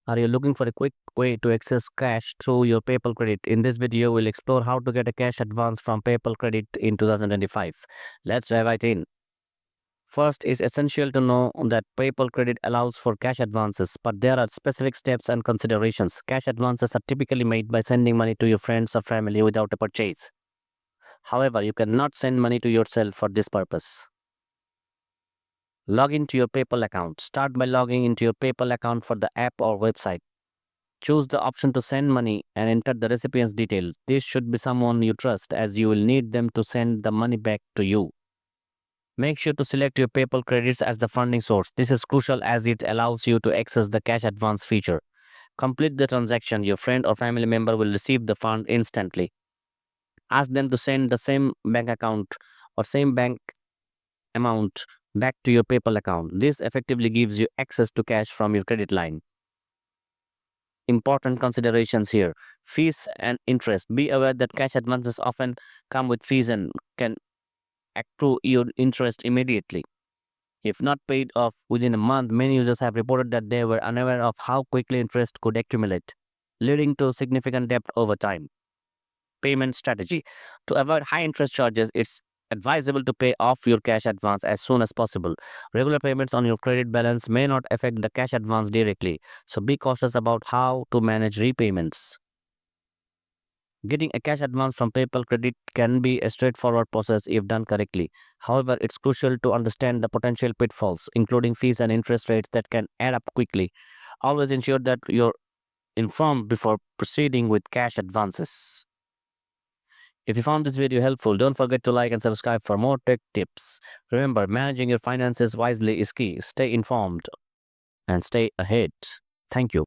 Are you looking for a quick way to access cash through your PayPal Credit? In this video, we'll explore how to get a cash advance from PayPal Credit in 2025. Let's dive right in. First, it's essential to know that PayPal Credit allows for cash advances, but there are specific steps and considerations. Cash advances are typically made by sending money to your friends or family without a purchase. However, you cannot send money to yourself for this purpose. Log into your PayPal account. Start by logging into your PayPal account for the app or website. Choose the option to send money and enter the recipient's details. This should be someone you trust, as you will need them to send the money back to you. Make sure to select your PayPal credits as the funding source. This is crucial as it allows you to access the cash advance feature. Complete the transaction. Your friend or family member will receive the fund instantly. Ask them to send the same bank account or same bank amount back to your PayPal account. This effectively gives you access to cash from your credit line. Important considerations here: fees and interest. Be aware that cash advances often come with fees and can accrue your interest immediately. If not paid off within a month, many users have reported that they were unaware of how quickly interest could accumulate, leading to significant debt over time. Payment strategy: to avoid high interest charges, it's advisable to pay off your cash advance as soon as possible. Regular payments on your credit balance may not affect the cash advance directly, so be cautious about how to manage repayments. Getting a cash advance from PayPal Credit can be a straightforward process if done correctly. However, it's crucial to understand the potential pitfalls, including fees and interest rates that can add up quickly. Always ensure that you're informed before proceeding with cash advances. If you found this video helpful, don't forget to like and subscribe for more tech tips. Remember, managing your finances wisely is key. Stay informed and stay ahead. Thank you.